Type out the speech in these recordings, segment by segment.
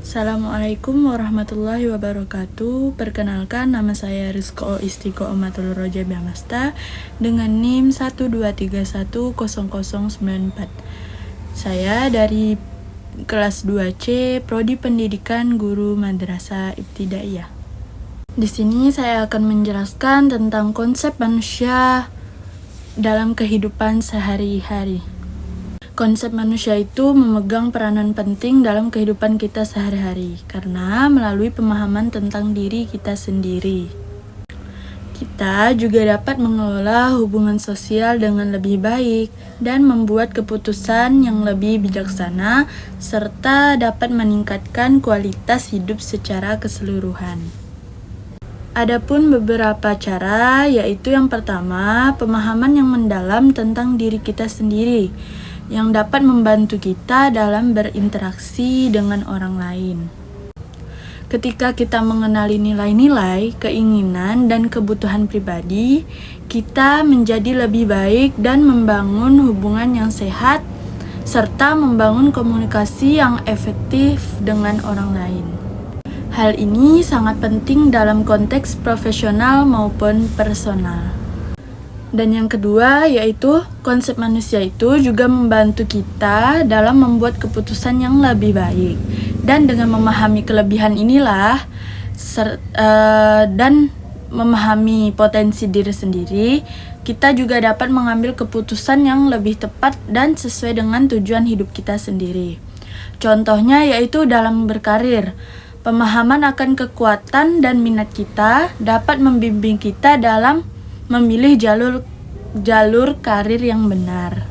Assalamualaikum warahmatullahi wabarakatuh. Perkenalkan, nama saya Rizko Istiqomatul Roja Bamasta dengan NIM 123100094. Saya dari kelas 2C, Prodi Pendidikan Guru Madrasah Ibtidaiyah. Di sini saya akan menjelaskan tentang konsep manusia dalam kehidupan sehari-hari. Konsep manusia itu memegang peranan penting dalam kehidupan kita sehari-hari karena melalui pemahaman tentang diri kita sendiri. Kita juga dapat mengelola hubungan sosial dengan lebih baik dan membuat keputusan yang lebih bijaksana serta dapat meningkatkan kualitas hidup secara keseluruhan. Adapun beberapa cara, yaitu yang pertama, pemahaman yang mendalam tentang diri kita sendiri yang dapat membantu kita dalam berinteraksi dengan orang lain. Ketika kita mengenali nilai-nilai, keinginan, dan kebutuhan pribadi, kita menjadi lebih baik dan membangun hubungan yang sehat, serta membangun komunikasi yang efektif dengan orang lain. Hal ini sangat penting dalam konteks profesional maupun personal. Dan yang kedua, yaitu konsep manusia itu juga membantu kita dalam membuat keputusan yang lebih baik. Dan dengan memahami kelebihan inilah dan memahami potensi diri sendiri, kita juga dapat mengambil keputusan yang lebih tepat dan sesuai dengan tujuan hidup kita sendiri. Contohnya yaitu dalam berkarir. Pemahaman akan kekuatan dan minat kita dapat membimbing kita dalam memilih jalur karir yang benar.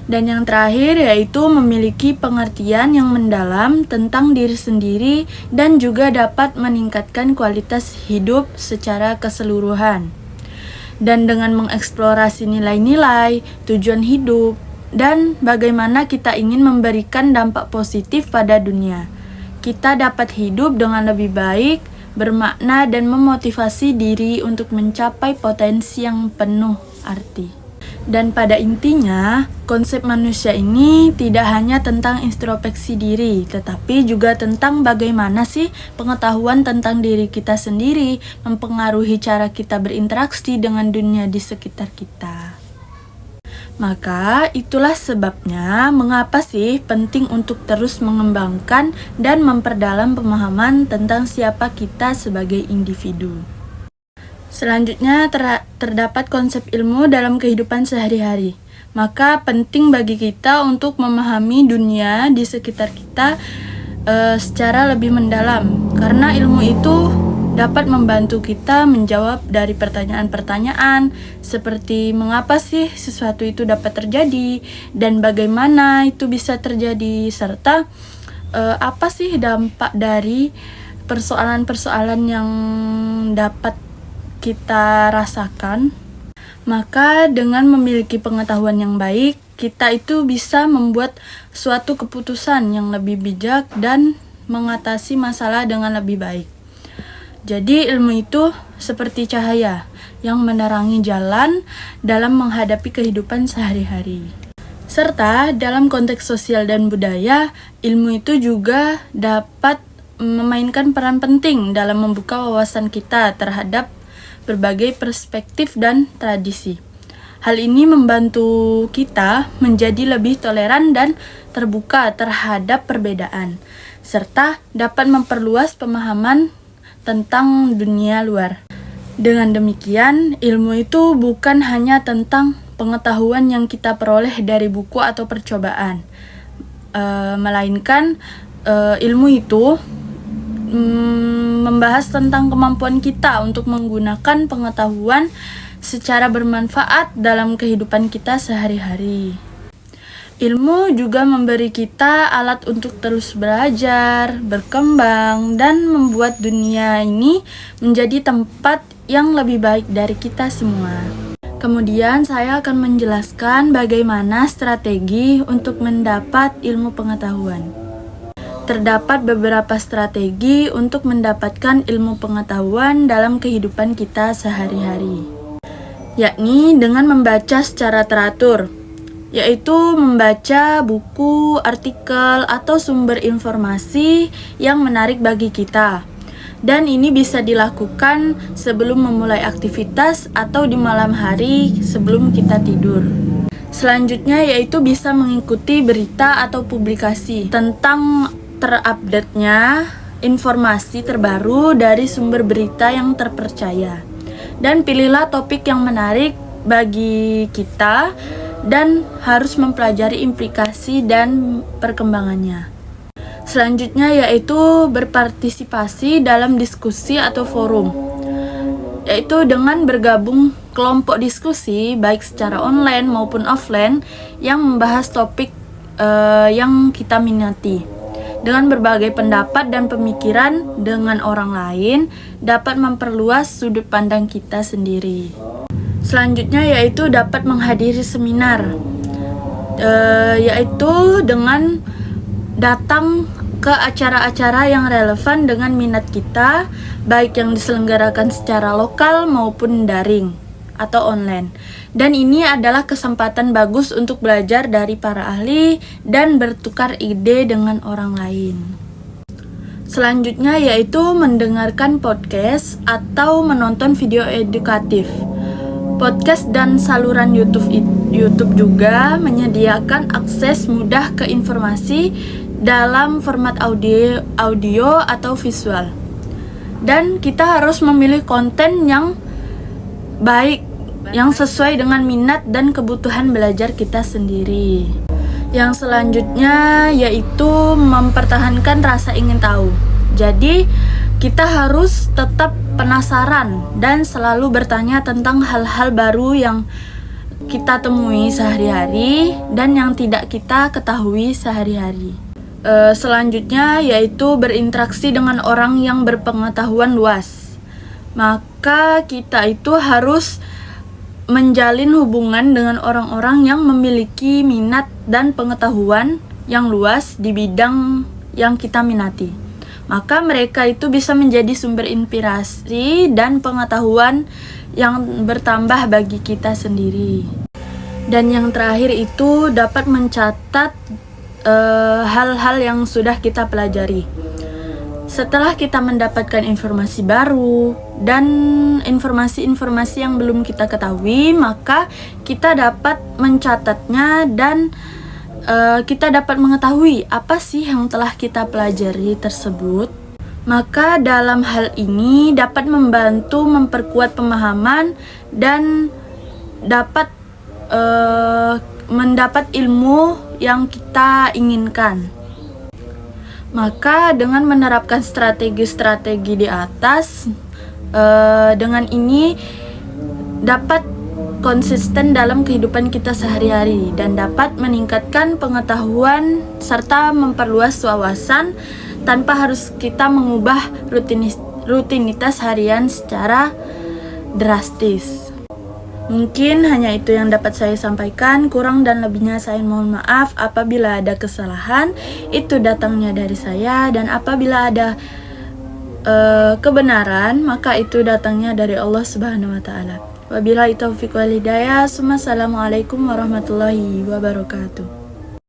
Dan yang terakhir yaitu memiliki pengertian yang mendalam tentang diri sendiri dan juga dapat meningkatkan kualitas hidup secara keseluruhan. Dan dengan mengeksplorasi nilai-nilai, tujuan hidup, dan bagaimana kita ingin memberikan dampak positif pada dunia, kita dapat hidup dengan lebih baik, bermakna, dan memotivasi diri untuk mencapai potensi yang penuh arti. Dan pada intinya, konsep manusia ini tidak hanya tentang introspeksi diri, tetapi juga tentang bagaimana sih pengetahuan tentang diri kita sendiri mempengaruhi cara kita berinteraksi dengan dunia di sekitar kita. Maka itulah sebabnya mengapa sih penting untuk terus mengembangkan dan memperdalam pemahaman tentang siapa kita sebagai individu. Selanjutnya terdapat konsep ilmu dalam kehidupan sehari-hari. Maka penting bagi kita untuk memahami dunia di sekitar kita secara lebih mendalam, karena ilmu itu dapat membantu kita menjawab dari pertanyaan-pertanyaan seperti mengapa sih sesuatu itu dapat terjadi dan bagaimana itu bisa terjadi, serta apa sih dampak dari persoalan-persoalan yang dapat kita rasakan. Maka dengan memiliki pengetahuan yang baik, kita itu bisa membuat suatu keputusan yang lebih bijak dan mengatasi masalah dengan lebih baik. Jadi ilmu itu seperti cahaya yang menerangi jalan dalam menghadapi kehidupan sehari-hari. Serta dalam konteks sosial dan budaya, ilmu itu juga dapat memainkan peran penting dalam membuka wawasan kita terhadap berbagai perspektif dan tradisi. Hal ini membantu kita menjadi lebih toleran dan terbuka terhadap perbedaan, serta dapat memperluas pemahaman tentang dunia luar. Dengan demikian, ilmu itu bukan hanya tentang pengetahuan yang kita peroleh dari buku atau percobaan, melainkan ilmu itu membahas tentang kemampuan kita untuk menggunakan pengetahuan secara bermanfaat dalam kehidupan kita sehari-hari. Ilmu juga memberi kita alat untuk terus belajar, berkembang, dan membuat dunia ini menjadi tempat yang lebih baik dari kita semua. Kemudian saya akan menjelaskan bagaimana strategi untuk mendapat ilmu pengetahuan. Terdapat beberapa strategi untuk mendapatkan ilmu pengetahuan dalam kehidupan kita sehari-hari, yakni dengan membaca secara teratur, yaitu membaca buku, artikel, atau sumber informasi yang menarik bagi kita. Dan ini bisa dilakukan sebelum memulai aktivitas atau di malam hari sebelum kita tidur. Selanjutnya yaitu bisa mengikuti berita atau publikasi tentang terupdate-nya informasi terbaru dari sumber berita yang terpercaya. Dan pilihlah topik yang menarik bagi kita dan harus mempelajari implikasi dan perkembangannya. Selanjutnya yaitu berpartisipasi dalam diskusi atau forum, yaitu dengan bergabung kelompok diskusi baik secara online maupun offline yang membahas topik yang kita minati. Dengan berbagai pendapat dan pemikiran dengan orang lain dapat memperluas sudut pandang kita sendiri. Selanjutnya yaitu dapat menghadiri seminar, yaitu dengan datang ke acara-acara yang relevan dengan minat kita, baik yang diselenggarakan secara lokal maupun daring atau online. Dan ini adalah kesempatan bagus untuk belajar dari para ahli dan bertukar ide dengan orang lain. Selanjutnya yaitu mendengarkan podcast atau menonton video edukatif. Podcast dan saluran YouTube juga menyediakan akses mudah ke informasi dalam format audio atau visual. Dan kita harus memilih konten yang baik, yang sesuai dengan minat dan kebutuhan belajar kita sendiri. Yang selanjutnya yaitu mempertahankan rasa ingin tahu. Jadi kita harus tetap penasaran dan selalu bertanya tentang hal-hal baru yang kita temui sehari-hari dan yang tidak kita ketahui sehari-hari. Selanjutnya yaitu berinteraksi dengan orang yang berpengetahuan luas. Maka kita itu harus menjalin hubungan dengan orang-orang yang memiliki minat dan pengetahuan yang luas di bidang yang kita minati. Maka mereka itu bisa menjadi sumber inspirasi dan pengetahuan yang bertambah bagi kita sendiri. Dan yang terakhir itu dapat mencatat hal-hal yang sudah kita pelajari. Setelah kita mendapatkan informasi baru dan informasi-informasi yang belum kita ketahui, maka kita dapat mencatatnya dan kita dapat mengetahui apa sih yang telah kita pelajari tersebut. Maka dalam hal ini dapat membantu memperkuat pemahaman dan dapat mendapat ilmu yang kita inginkan. Maka dengan menerapkan strategi-strategi di atas, dengan ini dapat konsisten dalam kehidupan kita sehari-hari dan dapat meningkatkan pengetahuan serta memperluas wawasan tanpa harus kita mengubah rutinitas harian secara drastis. Mungkin hanya itu yang dapat saya sampaikan. Kurang dan lebihnya saya mohon maaf. Apabila ada kesalahan, itu datangnya dari saya, dan apabila ada kebenaran, maka itu datangnya dari Allah Subhanahu wa taala. Wabillahi taufiq wal hidayah. Assalamualaikum warahmatullahi wabarakatuh.